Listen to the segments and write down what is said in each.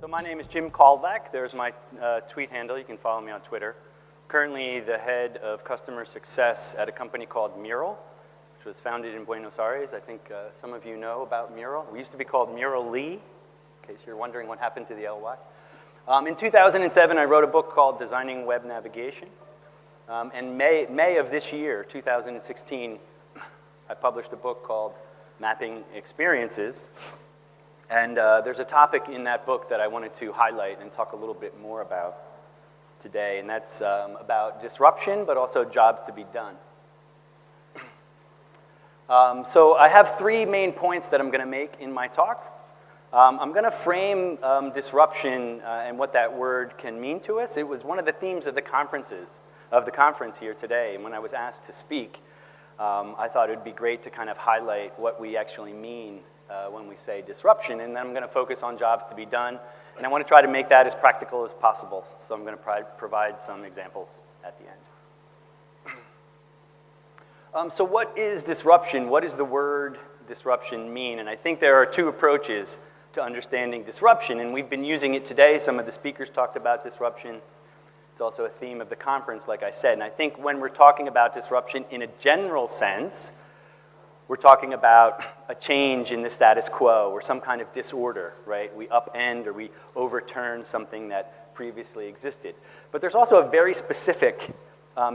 So my name is Jim Kalbach. There's my tweet handle. You can follow me on Twitter. Currently the head of customer success at a company called Mural, which was founded in Buenos Aires. I think some of you know about Mural. We used to be called Mural Lee, in case you're wondering what happened to the LY. In 2007, I wrote a book called Designing Web Navigation. And May of this year, 2016, I published a book called Mapping Experiences. And there's a topic in that book that I wanted to highlight and talk a little bit more about today, and that's about disruption, but also jobs to be done. So I have three main points that I'm going to make in my talk. I'm going to frame disruption and what that word can mean to us. It was one of the themes of the conference here today, and when I was asked to speak, I thought it would be great to kind of highlight what we actually mean when we say disruption, and then I'm going to focus on jobs to be done, and I want to try to make that as practical as possible, so I'm going to provide some examples at the end. So what is disruption? What does the word disruption mean? And I think there are two approaches to understanding disruption, and we've been using it today. Some of the speakers talked about disruption. It's also a theme of the conference, like I said, and I think when we're talking about disruption in a general sense, we're talking about a change in the status quo or some kind of disorder, right? We upend or we overturn something that previously existed. But there's also a very specific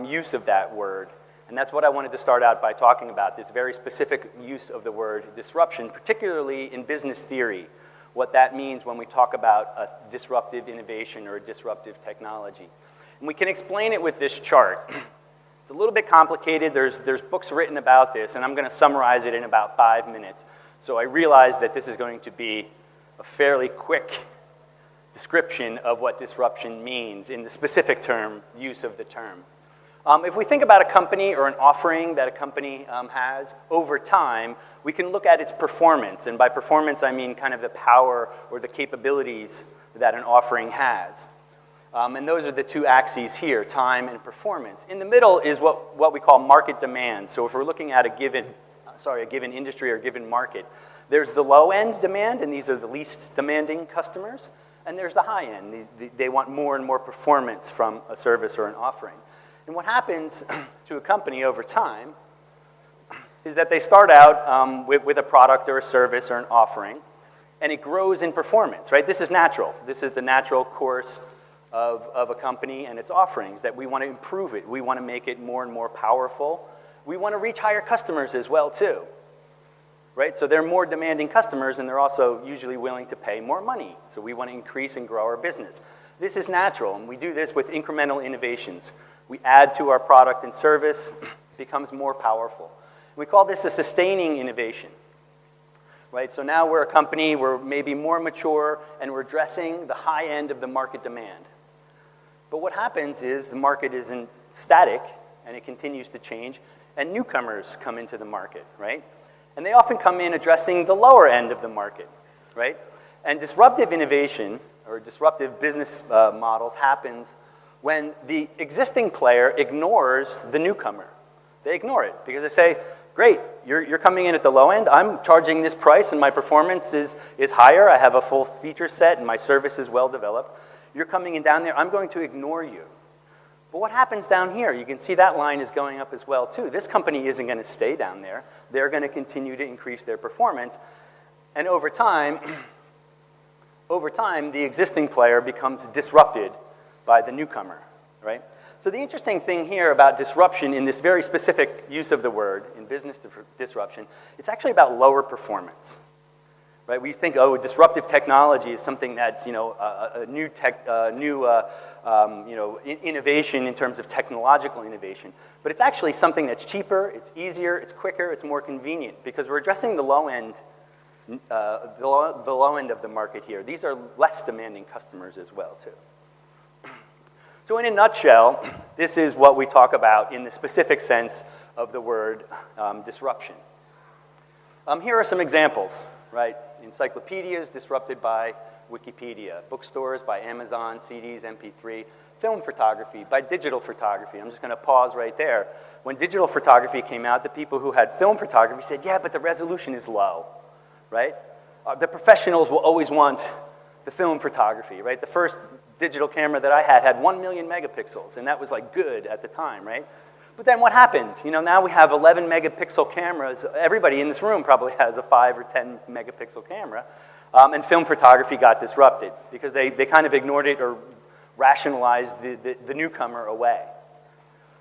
use of that word, and that's what I wanted to start out by talking about, this very specific use of the word disruption, particularly in business theory, what that means when we talk about a disruptive innovation or a disruptive technology. And we can explain it with this chart. It's a little bit complicated. There's books written about this, and I'm going to summarize it in about 5 minutes. So I realize that this is going to be a fairly quick description of what disruption means in the specific use of the term. If we think about a company or an offering that a company has over time, we can look at its performance. And by performance, I mean kind of the power or the capabilities that an offering has. And those are the two axes here, time and performance. In the middle is what we call market demand. So if we're looking at a given industry or a given market, there's the low-end demand, and these are the least demanding customers. And there's the high-end. They want more and more performance from a service or an offering. And what happens to a company over time is that they start out with a product or a service or an offering, and it grows in performance, right? This is natural. This is the natural course of a company and its offerings, that we want to improve it. We want to make it more and more powerful. We want to reach higher customers as well, too, right? So they're more demanding customers, and they're also usually willing to pay more money. So we want to increase and grow our business. This is natural, and we do this with incremental innovations. We add to our product and service, it becomes more powerful. We call this a sustaining innovation, right? So now we're a company, we're maybe more mature, and we're addressing the high end of the market demand. But what happens is the market isn't static, and it continues to change, and newcomers come into the market, right? And they often come in addressing the lower end of the market, right? And disruptive innovation, or disruptive business models, happens when the existing player ignores the newcomer. They ignore it because they say, great, you're coming in at the low end, I'm charging this price and my performance is higher, I have a full feature set and my service is well developed. You're coming in down there, I'm going to ignore you. But what happens down here? You can see that line is going up as well too. This company isn't going to stay down there. They're going to continue to increase their performance. And over time, the existing player becomes disrupted by the newcomer, right? So the interesting thing here about disruption in this very specific use of the word in business disruption, it's actually about lower performance, right? We think, oh, disruptive technology is something that's, a new innovation in terms of technological innovation, but it's actually something that's cheaper, it's easier, it's quicker, it's more convenient because we're addressing the low end, the low end of the market here. These are less demanding customers as well, too. So in a nutshell, this is what we talk about in the specific sense of the word disruption. Here are some examples, right? Encyclopedias disrupted by Wikipedia, bookstores by Amazon, CDs, MP3, film photography by digital photography. I'm just going to pause right there. When digital photography came out, the people who had film photography said, yeah, but the resolution is low, right? The professionals will always want the film photography, right? The first digital camera that I had 1 million megapixels, and that was like good at the time, right? But then what happened? You know, now we have 11 megapixel cameras. Everybody in this room probably has a 5 or 10 megapixel camera. And film photography got disrupted because they kind of ignored it or rationalized the newcomer away.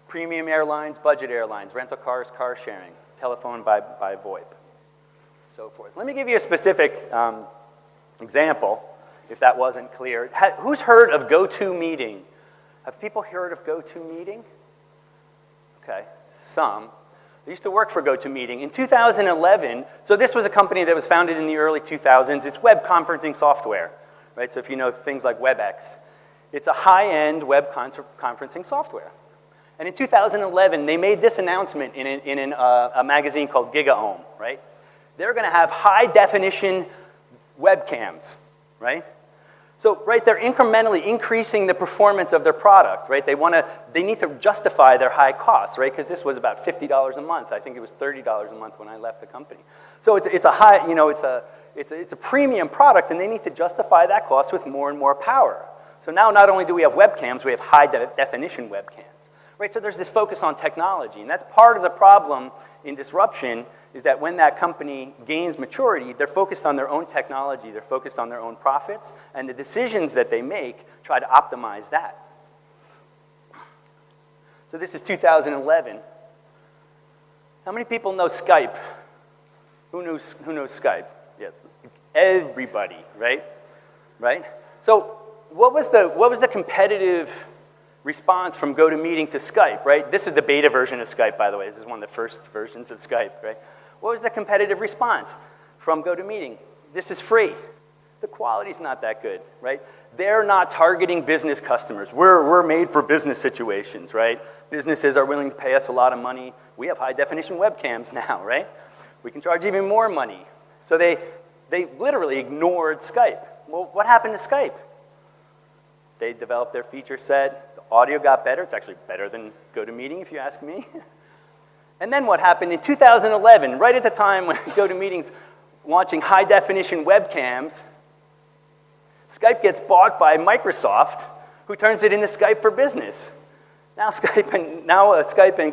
Premium airlines, budget airlines, rental cars, car sharing, telephone by VoIP, so forth. Let me give you a specific example, if that wasn't clear. Who's heard of GoToMeeting? Have people heard of GoToMeeting? Okay, some. I used to work for GoToMeeting. In 2011, so this was a company that was founded in the early 2000s. It's web conferencing software, right? So if you know things like WebEx, it's a high-end web conferencing software. And in 2011, they made this announcement in a magazine called GigaOM, right? They're going to have high-definition webcams, right? So, right, they're incrementally increasing the performance of their product, right? They need to justify their high costs, right? Because this was about $50 a month. I think it was $30 a month when I left the company. So it's a high, you know, it's a premium product, and they need to justify that cost with more and more power. So now not only do we have webcams, we have high-definition webcams, right? So there's this focus on technology, and that's part of the problem in disruption is that when that company gains maturity, they're focused on their own technology, they're focused on their own profits, and the decisions that they make try to optimize that. So this is 2011. How many people know Skype? Who knows Skype? Yeah, everybody, right? Right? So what was the competitive response from GoToMeeting to Skype, right? This is the beta version of Skype, by the way. This is one of the first versions of Skype, right? What was the competitive response from GoToMeeting? This is free. The quality's not that good, right? They're not targeting business customers. We're made for business situations, right? Businesses are willing to pay us a lot of money. We have high-definition webcams now, right? We can charge even more money. So they literally ignored Skype. Well, what happened to Skype? They developed their feature set. The audio got better. It's actually better than GoToMeeting, if you ask me. And then what happened in 2011, right at the time when GoToMeeting's launching high-definition webcams, Skype gets bought by Microsoft, who turns it into Skype for Business. Now Skype and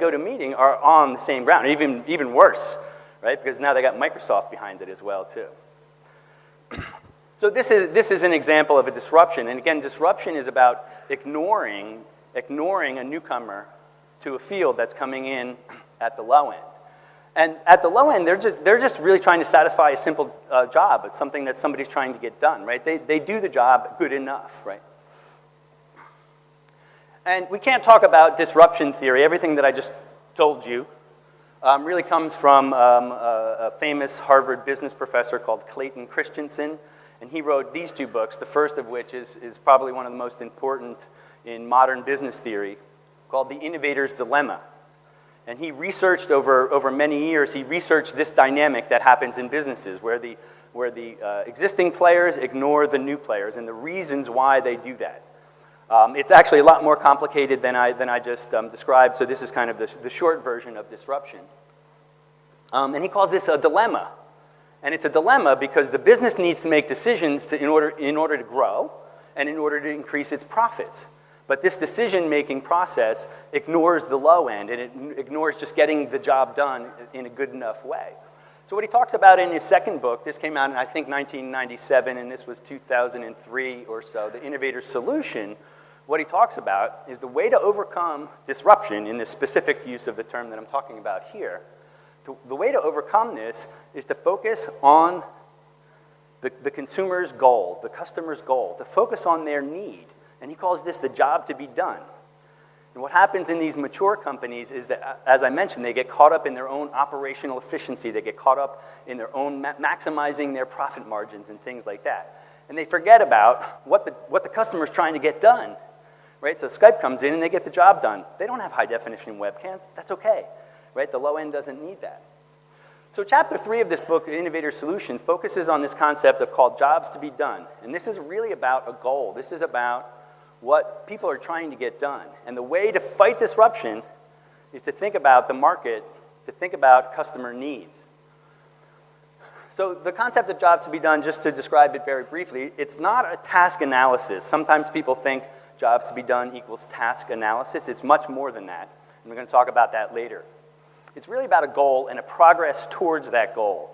GoToMeeting are on the same ground, even worse, right? Because now they got Microsoft behind it as well, too. So this is an example of a disruption. And again, disruption is about ignoring a newcomer to a field that's coming in at the low end. And at the low end, they're just really trying to satisfy a simple job. It's something that somebody's trying to get done, right? They do the job good enough, right? And we can't talk about disruption theory. Everything that I just told you really comes from a famous Harvard business professor called Clayton Christensen. And he wrote these two books, the first of which is probably one of the most important in modern business theory, called The Innovator's Dilemma. And he researched over many years, he researched this dynamic that happens in businesses where the existing players ignore the new players and the reasons why they do that. It's actually a lot more complicated than I just described, so this is kind of the short version of disruption. And he calls this a dilemma. And it's a dilemma because the business needs to make decisions in order to grow and in order to increase its profits. But this decision-making process ignores the low end, and it ignores just getting the job done in a good enough way. So what he talks about in his second book, this came out in, I think, 1997, and this was 2003 or so, The Innovator's Solution, what he talks about is the way to overcome disruption, in this specific use of the term that I'm talking about here. The way to overcome this is to focus on the consumer's goal, the customer's goal, to focus on their need. And he calls this the job to be done. And what happens in these mature companies is that, as I mentioned, they get caught up in their own operational efficiency. They get caught up in their own maximizing their profit margins and things like that. And they forget about what the customer's trying to get done, right? So Skype comes in and they get the job done. They don't have high-definition webcams. That's okay, right? The low end doesn't need that. So chapter 3 of this book, The Innovator's Solution, focuses on this concept of called jobs to be done. And this is really about a goal. This is about what people are trying to get done. And the way to fight disruption is to think about the market, to think about customer needs. So the concept of jobs to be done, just to describe it very briefly, it's not a task analysis. Sometimes people think jobs to be done equals task analysis. It's much more than that, and we're going to talk about that later. It's really about a goal and a progress towards that goal.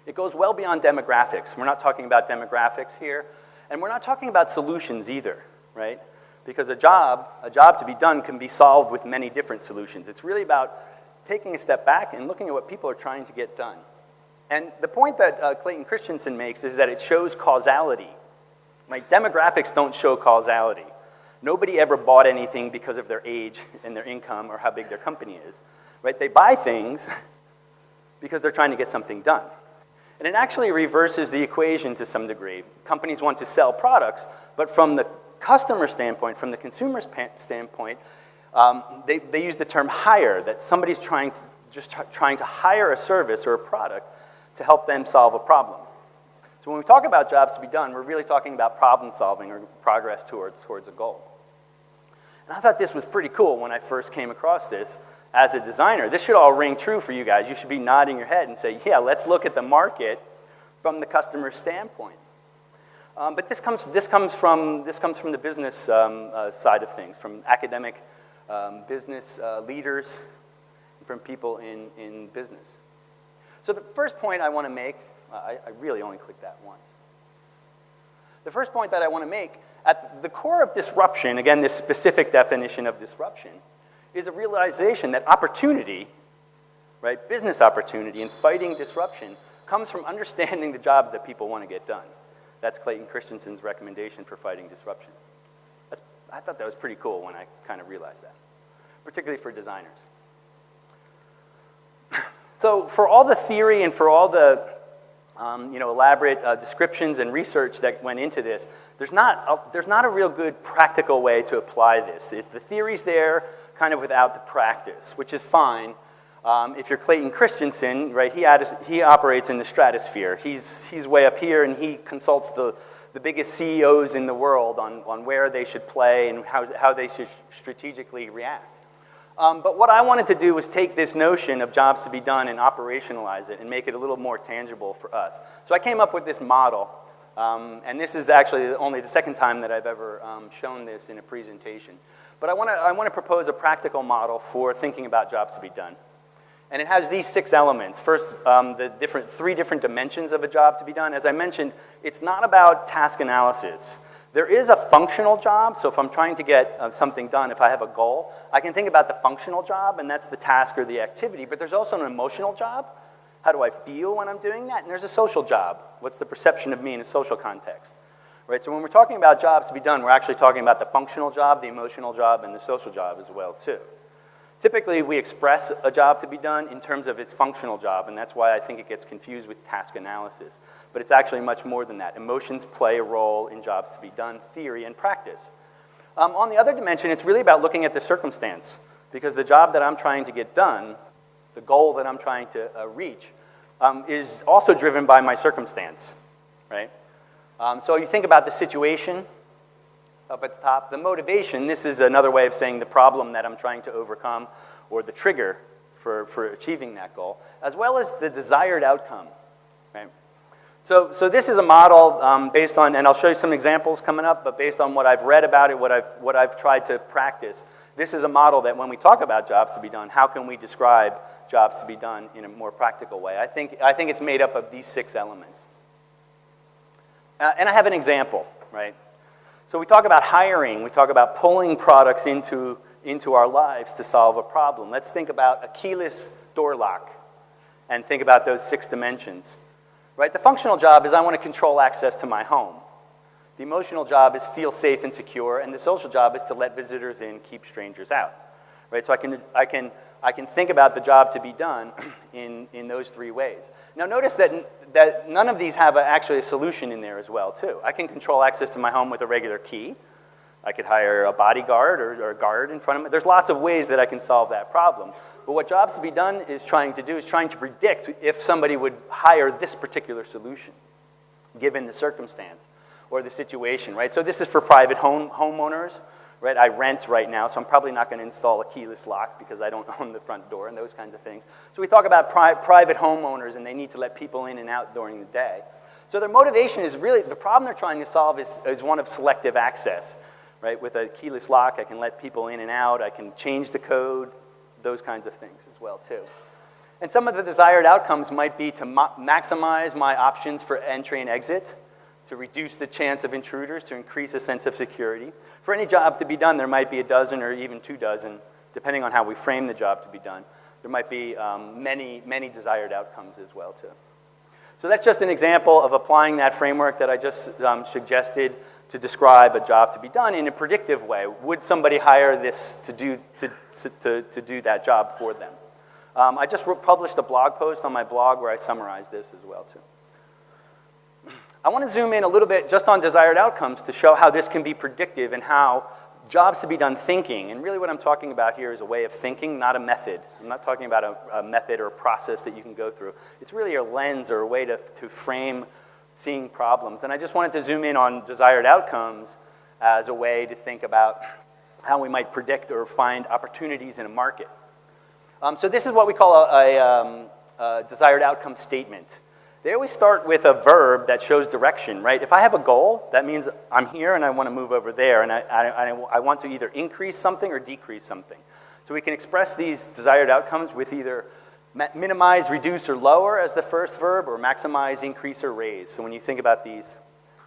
It goes well beyond demographics. We're not talking about demographics here, and we're not talking about solutions either, right? Because a job to be done can be solved with many different solutions. It's really about taking a step back and looking at what people are trying to get done. And the point that Clayton Christensen makes is that it shows causality. Right? Demographics don't show causality. Nobody ever bought anything because of their age and their income or how big their company is. Right? They buy things because they're trying to get something done. And it actually reverses the equation to some degree. Companies want to sell products, but from the customer standpoint, from the consumer standpoint, they use the term hire, that somebody's trying to hire a service or a product to help them solve a problem. So when we talk about jobs to be done, we're really talking about problem solving or progress towards a goal. And I thought this was pretty cool when I first came across this as a designer. This should all ring true for you guys. You should be nodding your head and say, yeah, let's look at the market from the customer's standpoint. But this comes from the business side of things, from academic business leaders, from people in business. So the first point I want to make, I really only clicked that once. The first point that I want to make, at the core of disruption, again, this specific definition of disruption, is a realization that opportunity, right, business opportunity and fighting disruption comes from understanding the jobs that people want to get done. That's Clayton Christensen's recommendation for fighting disruption. I thought that was pretty cool when I kind of realized that, particularly for designers. So for all the theory and for all the elaborate descriptions and research that went into this, there's not a real good practical way to apply this. The theory's there kind of without the practice, which is fine. If you're Clayton Christensen, right, he operates in the stratosphere. He's way up here, and he consults the biggest CEOs in the world on where they should play and how they should strategically react. But what I wanted to do was take this notion of jobs to be done and operationalize it and make it a little more tangible for us. So I came up with this model, and this is actually only the second time that I've ever shown this in a presentation. But I want to propose a practical model for thinking about jobs to be done. And it has these 6 elements. First, the 3 different dimensions of a job to be done. As I mentioned, it's not about task analysis. There is a functional job, so if I'm trying to get something done, if I have a goal, I can think about the functional job, and that's the task or the activity, but there's also an emotional job. How do I feel when I'm doing that? And there's a social job. What's the perception of me in a social context? Right, so when we're talking about jobs to be done, we're actually talking about the functional job, the emotional job, and the social job as well, too. Typically, we express a job to be done in terms of its functional job, and that's why I think it gets confused with task analysis. But it's actually much more than that. Emotions play a role in jobs to be done, theory and practice. On the other dimension, it's really about looking at the circumstance, because the job that I'm trying to get done, the goal that I'm trying to reach, is also driven by my circumstance, right? So you think about the situation up at the top. The motivation, this is another way of saying the problem that I'm trying to overcome or the trigger for achieving that goal, as well as the desired outcome, right? So this is a model based on, and I'll show you some examples coming up, but based on what I've read about it, what I've tried to practice, this is a model that when we talk about jobs to be done, how can we describe jobs to be done in a more practical way? I think it's made up of these 6 elements. And I have an example, right? So we talk about hiring, we talk about pulling products into our lives to solve a problem. Let's think about a keyless door lock and think about those 6 dimensions. Right? The functional job is I want to control access to my home. The emotional job is feel safe and secure, and the social job is to let visitors in, keep strangers out. Right? So I can think about the job to be done in those 3 ways. Now notice that none of these have actually a solution in there as well, too. I can control access to my home with a regular key. I could hire a bodyguard or a guard in front of me. There's lots of ways that I can solve that problem. But what jobs to be done is trying to predict if somebody would hire this particular solution, given the circumstance or the situation, right? So this is for private homeowners, right? I rent right now, so I'm probably not going to install a keyless lock because I don't own the front door and those kinds of things. So we talk about private homeowners, and they need to let people in and out during the day. So their motivation is really, the problem they're trying to solve is one of selective access, right? With a keyless lock, I can let people in and out, I can change the code, those kinds of things as well, too. And some of the desired outcomes might be to maximize my options for entry and exit, to reduce the chance of intruders, to increase a sense of security. For any job to be done, there might be a dozen or even 2 dozen, depending on how we frame the job to be done. There might be many desired outcomes as well, too. So that's just an example of applying that framework that I just suggested to describe a job to be done in a predictive way. Would somebody hire this to do that job for them? I just published a blog post on my blog where I summarize this as well, too. I want to zoom in a little bit just on desired outcomes to show how this can be predictive and how jobs to be done thinking. And really what I'm talking about here is a way of thinking, not a method. I'm not talking about a method or a process that you can go through. It's really a lens or a way to frame seeing problems. And I just wanted to zoom in on desired outcomes as a way to think about how we might predict or find opportunities in a market. So this is what we call a desired outcome statement. They always start with a verb that shows direction, right? If I have a goal, that means I'm here and I want to move over there, and I want to either increase something or decrease something. So we can express these desired outcomes with either minimize, reduce, or lower as the first verb, or maximize, increase, or raise. So when you think about these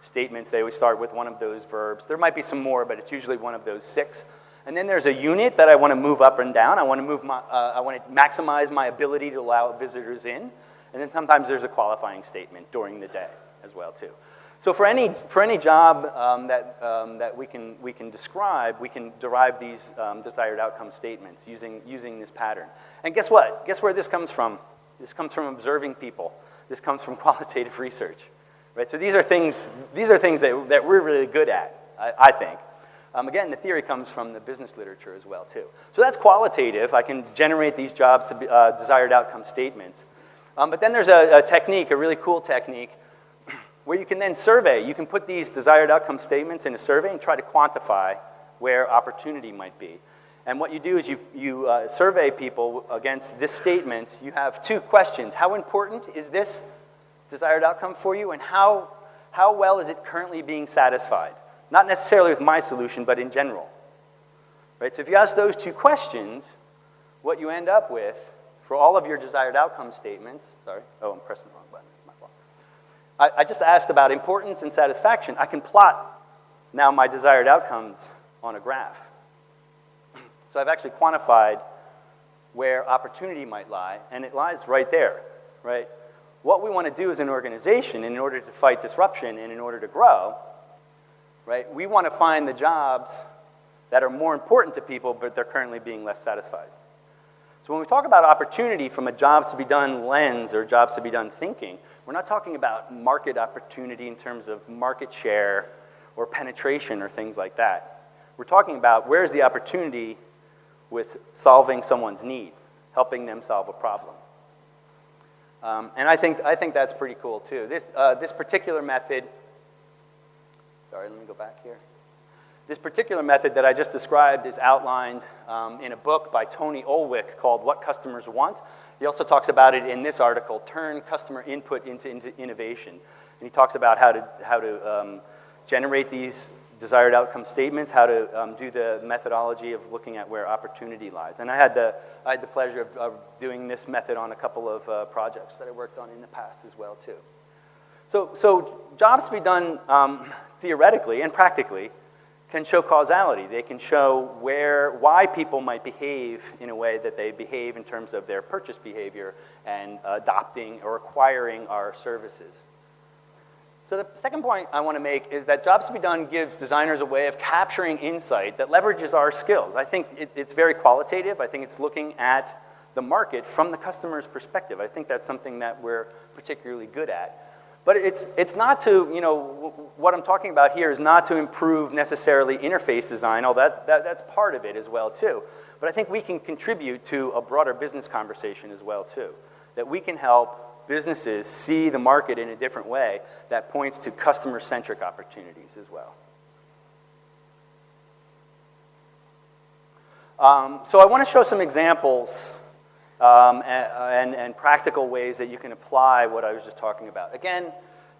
statements, they always start with one of those verbs. There might be some more, but it's usually one of those 6. And then there's a unit that I want to move up and down. I want to maximize my ability to allow visitors in. And then sometimes there's a qualifying statement during the day as well, too. So for any job that we can describe, we can derive these desired outcome statements using this pattern. And guess what? Guess where this comes from? This comes from observing people. This comes from qualitative research, right? So these are things that we're really good at, I think. Again, the theory comes from the business literature as well, too. So that's qualitative. I can generate these jobs to be, desired outcome statements. But then there's a technique, a really cool technique, where you can then survey. You can put these desired outcome statements in a survey and try to quantify where opportunity might be. And what you do is you survey people against this statement. You have 2 questions. How important is this desired outcome for you, and how well is it currently being satisfied? Not necessarily with my solution, but in general. Right? So if you ask those 2 questions, what you end up with for all of your desired outcome statements, sorry, oh, I'm pressing the wrong button, it's my fault. I just asked about importance and satisfaction. I can plot now my desired outcomes on a graph. So I've actually quantified where opportunity might lie, and it lies right there, right? What we want to do as an organization in order to fight disruption and in order to grow, right, we want to find the jobs that are more important to people, but they're currently being less satisfied. So when we talk about opportunity from a jobs to be done lens or jobs to be done thinking, we're not talking about market opportunity in terms of market share or penetration or things like that. We're talking about where's the opportunity with solving someone's need, helping them solve a problem. And I think that's pretty cool too. This particular method, sorry, let me go back here. This particular method that I just described is outlined in a book by Tony Olwick called What Customers Want. He also talks about it in this article, Turn Customer Input into Innovation. And he talks about how to generate these desired outcome statements, how to do the methodology of looking at where opportunity lies. And I had the pleasure of doing this method on a couple of projects that I worked on in the past as well, too. So jobs to be done theoretically and practically can show causality. They can show why people might behave in a way that they behave in terms of their purchase behavior and adopting or acquiring our services. So the second point I want to make is that jobs to be done gives designers a way of capturing insight that leverages our skills. I think it's very qualitative. I think it's looking at the market from the customer's perspective. I think that's something that we're particularly good at. But it's not to, what I'm talking about here is not to improve necessarily interface design, that's part of it as well too. But I think we can contribute to a broader business conversation as well too. That we can help businesses see the market in a different way that points to customer-centric opportunities as well. So I want to show some examples and practical ways that you can apply what I was just talking about. Again,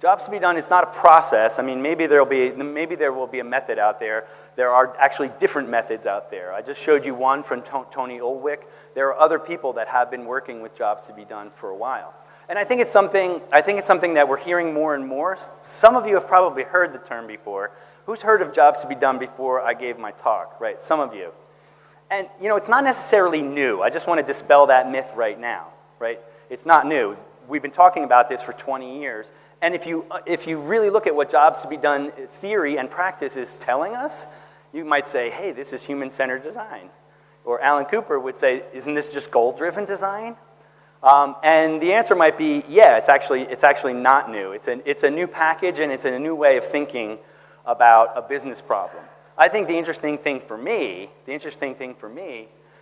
jobs to be done is not a process. I mean, maybe there will be a method out there. There are actually different methods out there. I just showed you one from Tony Olwick. There are other people that have been working with jobs to be done for a while. And I think it's something that we're hearing more and more. Some of you have probably heard the term before. Who's heard of jobs to be done before I gave my talk, right? Some of you. And, you know, it's not necessarily new. I just want to dispel that myth right now, right? It's not new. We've been talking about this for 20 years. And if you really look at what jobs to be done theory and practice is telling us, you might say, hey, this is human-centered design. Or Alan Cooper would say, isn't this just goal-driven design? And the answer might be, yeah, it's actually not new. It's a new package, and it's a new way of thinking about a business problem. I think the interesting thing for me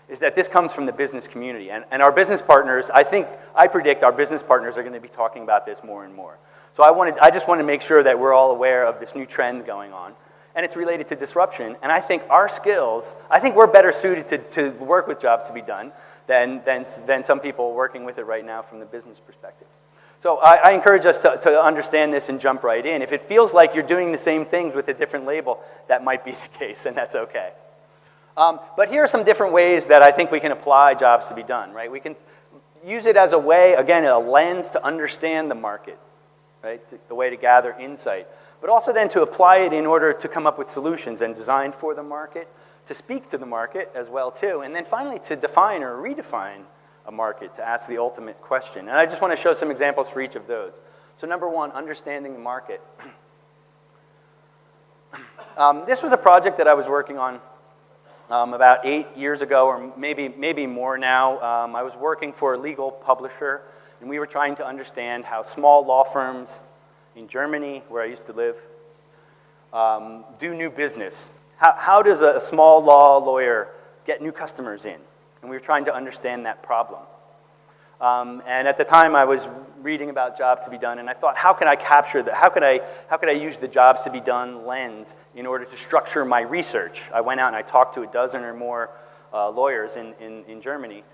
is that this comes from the business community. And our business partners, I predict our business partners are going to be talking about this more and more. So I just want to make sure that we're all aware of this new trend going on. And it's related to disruption. And I think our skills, we're better suited to work with jobs to be done than some people working with it right now from the business perspective. So I encourage us to understand this and jump right in. If it feels like you're doing the same things with a different label, that might be the case, and that's okay. But here are some different ways that I think we can apply jobs to be done, right? We can use it as a way, again, a lens to understand the market, right? A way to gather insight. But also then to apply it in order to come up with solutions and design for the market, to speak to the market as well, too. And then finally, to define or redefine a market, to ask the ultimate question. And I just want to show some examples for each of those. So number one, understanding the market. This was a project that I was working on about 8 years ago, or maybe more now. I was working for a legal publisher, and we were trying to understand how small law firms in Germany, where I used to live, do new business. How does a small law lawyer get new customers in? And we were trying to understand that problem. And at the time, I was reading about jobs to be done, and I thought, how can I capture that? How could I use the jobs to be done lens in order to structure my research? I went out and I talked to a dozen or more lawyers in Germany,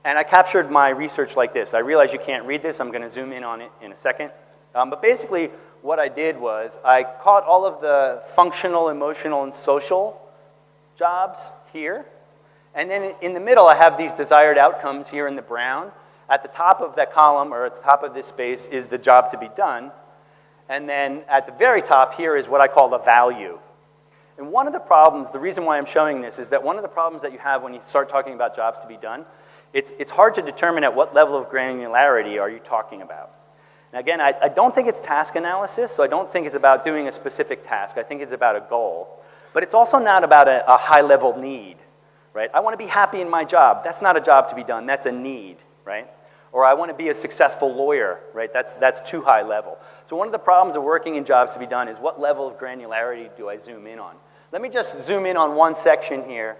and I captured my research like this. I realize you can't read this. I'm going to zoom in on it in a second. But basically, what I did was I caught all of the functional, emotional, and social jobs here. And then in the middle, I have these desired outcomes here in the brown. At the top of that column, or at the top of this space, is the job to be done. And then at the very top here is what I call the value. And one of the problems, the reason why I'm showing this, is that one of the problems that you have when you start talking about jobs to be done, it's hard to determine at what level of granularity are you talking about. Now again, I don't think it's task analysis, so I don't think it's about doing a specific task. I think it's about a goal. But it's also not about a high-level need. Right? I want to be happy in my job. That's not a job to be done. That's a need, right? Or I want to be a successful lawyer, right? That's too high level. So one of the problems of working in jobs to be done is what level of granularity do I zoom in on? Let me just zoom in on one section here,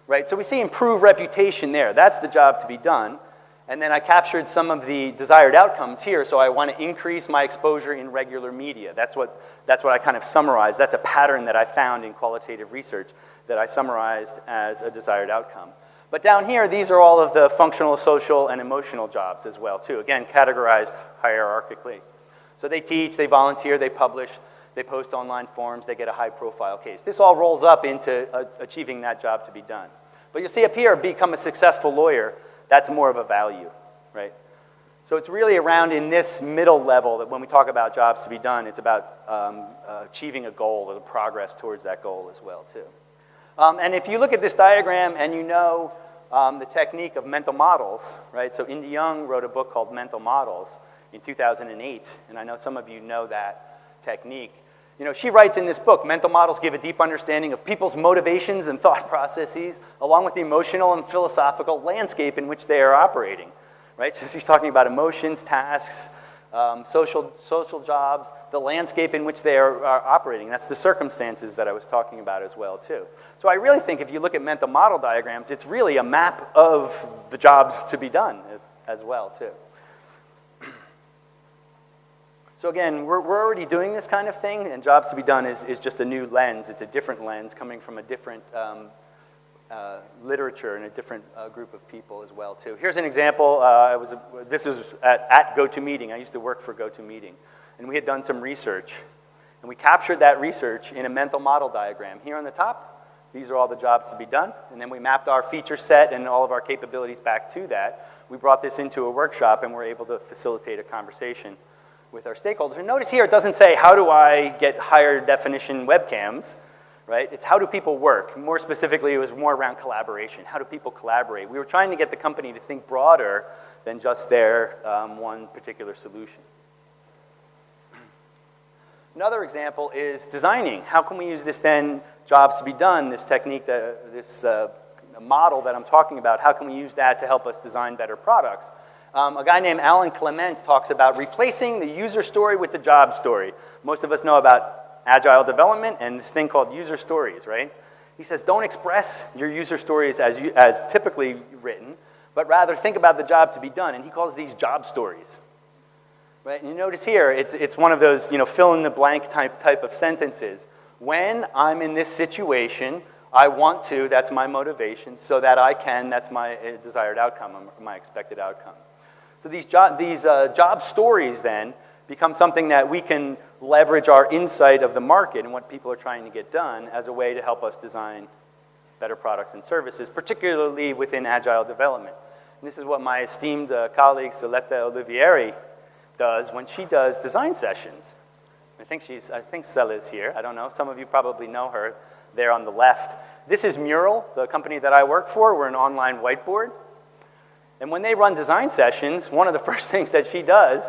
right? So we see improve reputation there. That's the job to be done. And then I captured some of the desired outcomes here, so I want to increase my exposure in regular media. That's what I kind of summarized. That's a pattern that I found in qualitative research that I summarized as a desired outcome. But down here, these are all of the functional, social, and emotional jobs as well, too. Again, categorized hierarchically. So they teach, they volunteer, they publish, they post online forums, they get a high-profile case. This all rolls up into achieving that job to be done. But you'll see up here, become a successful lawyer. That's more of a value, right? So it's really around in this middle level that when we talk about jobs to be done, it's about achieving a goal or the progress towards that goal as well, too. And if you look at this diagram and you know the technique of mental models, right? So Indy Young wrote a book called Mental Models in 2008, and I know some of you know that technique. You know, she writes in this book, mental models give a deep understanding of people's motivations and thought processes, along with the emotional and philosophical landscape in which they are operating, right? So she's talking about emotions, tasks, social jobs, the landscape in which they are operating. That's the circumstances that I was talking about as well, too. So I really think if you look at mental model diagrams, it's really a map of the jobs to be done as well, too. So again, we're already doing this kind of thing, and jobs to be done is just a new lens. It's a different lens coming from a different literature and a different group of people as well too. Here's an example. This was at GoToMeeting. I used to work for GoToMeeting, and we had done some research, and we captured that research in a mental model diagram. Here on the top, these are all the jobs to be done, and then we mapped our feature set and all of our capabilities back to that. We brought this into a workshop, and we're able to facilitate a conversation with our stakeholders. And notice here, it doesn't say, how do I get higher definition webcams, right? It's how do people work? More specifically, it was more around collaboration. How do people collaborate? We were trying to get the company to think broader than just their one particular solution. Another example is designing. How can we use this then, jobs to be done, this technique, this model that I'm talking about, how can we use that to help us design better products? A guy named Alan Clement talks about replacing the user story with the job story. Most of us know about agile development and this thing called user stories, right? He says, don't express your user stories as typically written, but rather think about the job to be done, and he calls these job stories. Right, and you notice here, it's one of those, fill in the blank type of sentences. When I'm in this situation, I want to, that's my motivation, so that I can, that's my desired outcome, my expected outcome. So these job stories then become something that we can leverage our insight of the market and what people are trying to get done as a way to help us design better products and services, particularly within agile development. And this is what my esteemed colleague, Stoletta Olivieri, does when she does design sessions. I think Stella's here. I don't know. Some of you probably know her there on the left. This is Mural, the company that I work for. We're an online whiteboard. And when they run design sessions, one of the first things that she does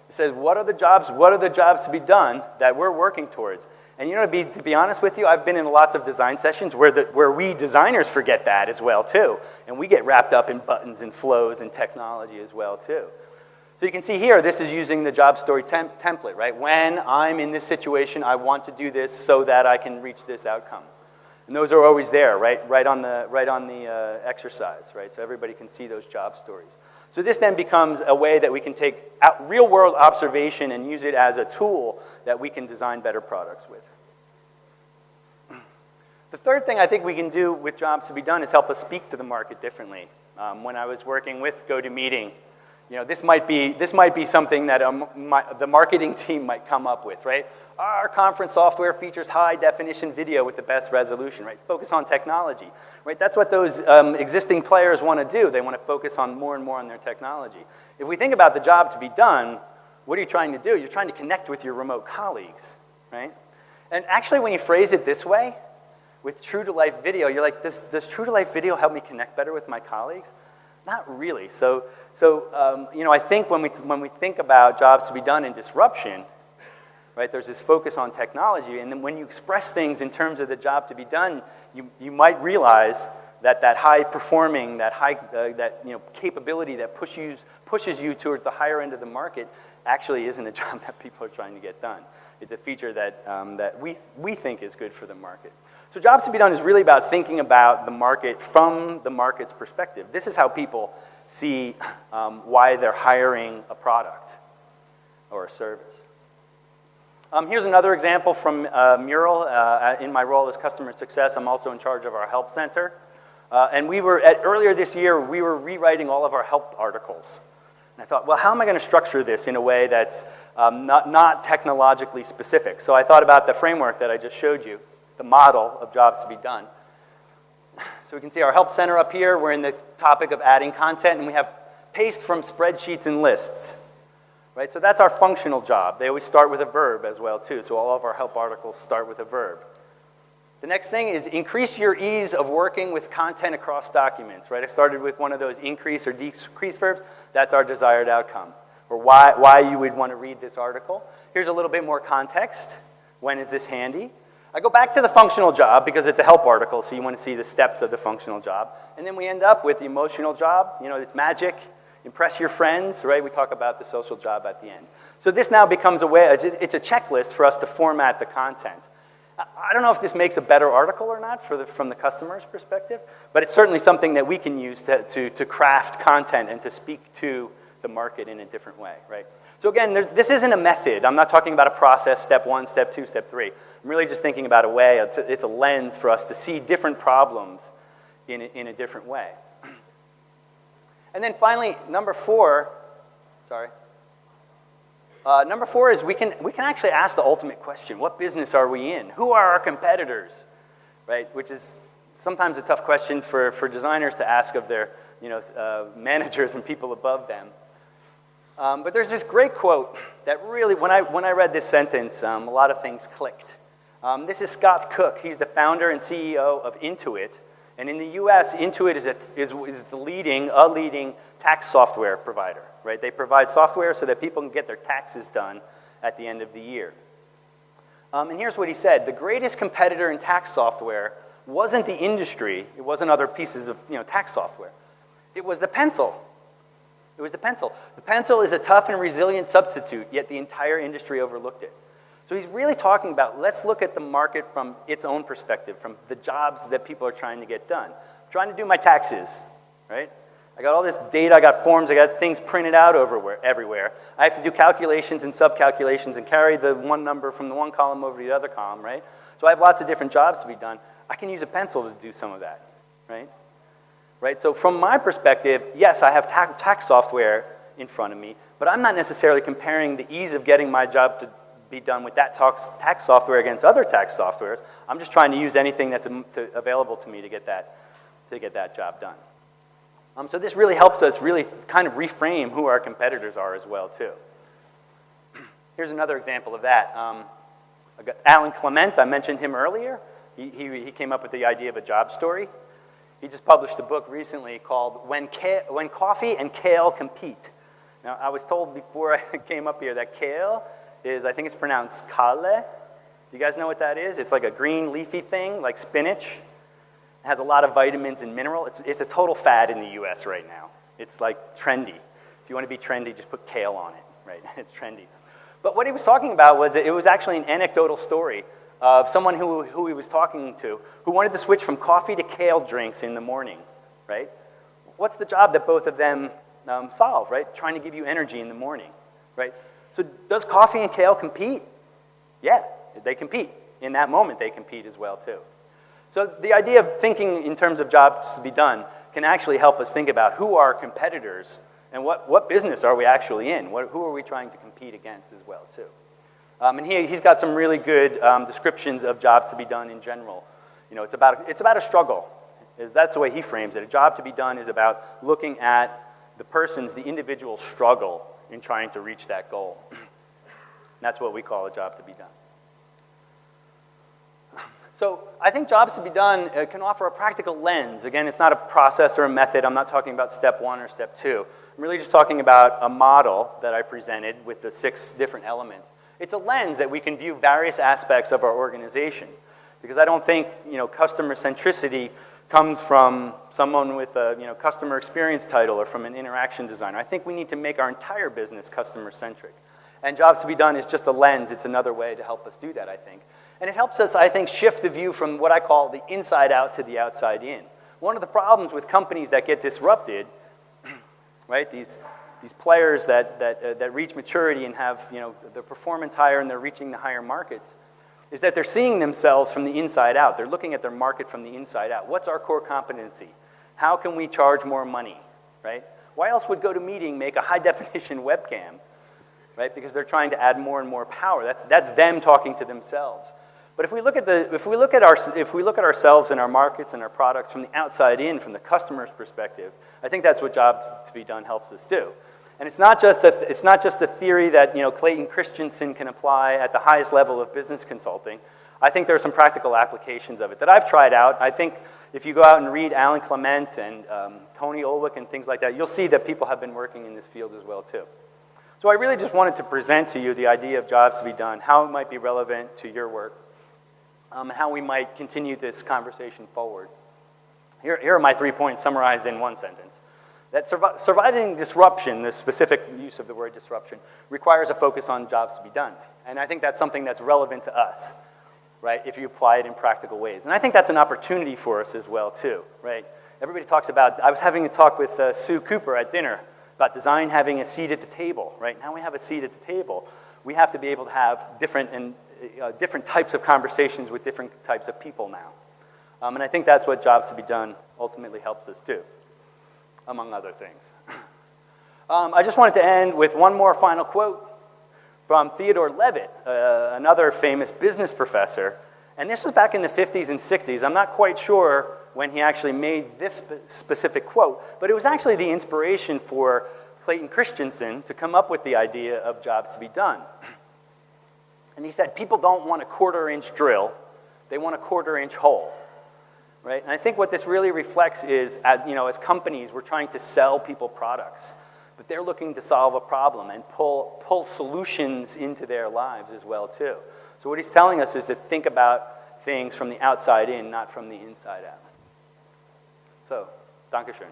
is says, what are the jobs to be done that we're working towards? And to be honest with you, I've been in lots of design sessions where we designers forget that as well too. And we get wrapped up in buttons and flows and technology as well too. So you can see here, this is using the job story template, right? When I'm in this situation, I want to do this so that I can reach this outcome. And those are always there, right on the exercise, right? So everybody can see those job stories. So this then becomes a way that we can take real-world observation and use it as a tool that we can design better products with. The third thing I think we can do with jobs to be done is help us speak to the market differently. When I was working with GoToMeeting, this might be something that the marketing team might come up with, right? Our conference software features high-definition video with the best resolution, right? Focus on technology, right? That's what those existing players want to do. They want to focus on more and more on their technology. If we think about the job to be done, what are you trying to do? You're trying to connect with your remote colleagues, right? And actually, when you phrase it this way, with true-to-life video, you're like, does true-to-life video help me connect better with my colleagues? Not really. So I think when we think about jobs to be done in disruption, right, there's this focus on technology, and then when you express things in terms of the job to be done, you might realize that high-performing, that capability that pushes you towards the higher end of the market actually isn't a job that people are trying to get done. It's a feature that we think is good for the market. So jobs to be done is really about thinking about the market from the market's perspective. This is how people see why they're hiring a product or a service. Here's another example from Mural. In my role as customer success, I'm also in charge of our help center. And earlier this year, we were rewriting all of our help articles. And I thought, well, how am I going to structure this in a way that's not technologically specific? So I thought about the framework that I just showed you, the model of jobs to be done. So we can see our help center up here. We're in the topic of adding content, and we have paste from spreadsheets and lists. Right? So that's our functional job. They always start with a verb as well, too. So all of our help articles start with a verb. The next thing is increase your ease of working with content across documents. Right? I started with one of those increase or decrease verbs. That's our desired outcome, or why you would want to read this article. Here's a little bit more context. When is this handy? I go back to the functional job because it's a help article, so you want to see the steps of the functional job. And then we end up with the emotional job. It's magic. Impress your friends, right? We talk about the social job at the end. So this now becomes a way, it's a checklist for us to format the content. I don't know if this makes a better article or not from the customer's perspective, but it's certainly something that we can use to craft content and to speak to the market in a different way, right? So again, this isn't a method. I'm not talking about a process, step 1, step 2, step 3. I'm really just thinking about a way, it's a lens for us to see different problems in a different way. And then finally, number four is we can actually ask the ultimate question: what business are we in? Who are our competitors? Right? Which is sometimes a tough question for designers to ask of their managers and people above them. But there's this great quote that really, when I read this sentence, a lot of things clicked. This is Scott Cook. He's the founder and CEO of Intuit. And in the US, Intuit is the leading tax software provider. Right? They provide software so that people can get their taxes done at the end of the year. And here's what he said: the greatest competitor in tax software wasn't the industry, it wasn't other pieces of tax software. It was the pencil. It was the pencil. The pencil is a tough and resilient substitute, yet the entire industry overlooked it. So he's really talking about, let's look at the market from its own perspective, from the jobs that people are trying to get done. I'm trying to do my taxes, right? I got all this data, I got forms, I got things printed out everywhere. I have to do calculations and sub-calculations and carry the one number from the one column over to the other column, right? So I have lots of different jobs to be done. I can use a pencil to do some of that, right? Right? So from my perspective, yes, I have tax software in front of me, but I'm not necessarily comparing the ease of getting my job to be done with that tax software against other tax softwares. I'm just trying to use anything that's available to me to get that job done. So this really helps us really kind of reframe who our competitors are as well, too. Here's another example of that. Alan Clement, I mentioned him earlier. He came up with the idea of a job story. He just published a book recently called When Coffee and Kale Compete. Now, I was told before I came up here that kale is, I think it's pronounced kale. Do you guys know what that is? It's like a green leafy thing, like spinach. It has a lot of vitamins and minerals. It's a total fad in the US right now. It's like trendy. If you want to be trendy, just put kale on it, right? It's trendy. But what he was talking about was it was actually an anecdotal story of someone who he was talking to who wanted to switch from coffee to kale drinks in the morning, right? What's the job that both of them solve, right? Trying to give you energy in the morning, right? So does coffee and kale compete? Yeah, they compete. In that moment, they compete as well, too. So the idea of thinking in terms of jobs to be done can actually help us think about who are our competitors and what business are we actually in? Who are we trying to compete against as well, too? And he's got some really good descriptions of jobs to be done in general. It's about a struggle. That's the way he frames it. A job to be done is about looking at the individual struggle in trying to reach that goal. That's what we call a job to be done. So I think jobs to be done can offer a practical lens. Again, it's not a process or a method. I'm not talking about step one or step two. I'm really just talking about a model that I presented with the 6 different elements. It's a lens that we can view various aspects of our organization. Because I don't think customer centricity comes from someone with a customer experience title or from an interaction designer. I think we need to make our entire business customer centric. And jobs to be done is just a lens. It's another way to help us do that, I think. And it helps us, I think, shift the view from what I call the inside out to the outside in. One of the problems with companies that get disrupted, right, these players that reach maturity and have their performance higher and they're reaching the higher markets, is that they're seeing themselves from the inside out. They're looking at their market from the inside out. What's our core competency? How can we charge more money, right? Why else would GoToMeeting make a high-definition webcam, right? Because they're trying to add more and more power. That's them talking to themselves. But if we look at ourselves and our markets and our products from the outside in, from the customer's perspective, I think that's what jobs to be done helps us do. And it's not just a theory that Clayton Christensen can apply at the highest level of business consulting. I think there are some practical applications of it that I've tried out. I think if you go out and read Alan Clement and Tony Olwick and things like that, you'll see that people have been working in this field as well too. So I really just wanted to present to you the idea of jobs to be done, how it might be relevant to your work, how we might continue this conversation forward. Here are my 3 points summarized in one sentence. That surviving disruption, the specific use of the word disruption, requires a focus on jobs to be done. And I think that's something that's relevant to us, right, if you apply it in practical ways. And I think that's an opportunity for us as well, too, right? Everybody talks about, I was having a talk with Sue Cooper at dinner about design having a seat at the table, right? Now we have a seat at the table. We have to be able to have different types of conversations with different types of people now. And I think that's what Jobs to be Done ultimately helps us do, among other things. I just wanted to end with one more final quote from Theodore Levitt, another famous business professor. And this was back in the 50s and 60s. I'm not quite sure when he actually made this specific quote, but it was actually the inspiration for Clayton Christensen to come up with the idea of Jobs to be Done. And he said, people don't want a quarter-inch drill, they want a quarter-inch hole. Right? And I think what this really reflects is, as companies, we're trying to sell people products, but they're looking to solve a problem and pull solutions into their lives as well, too. So what he's telling us is to think about things from the outside in, not from the inside out. So, Dankeschön.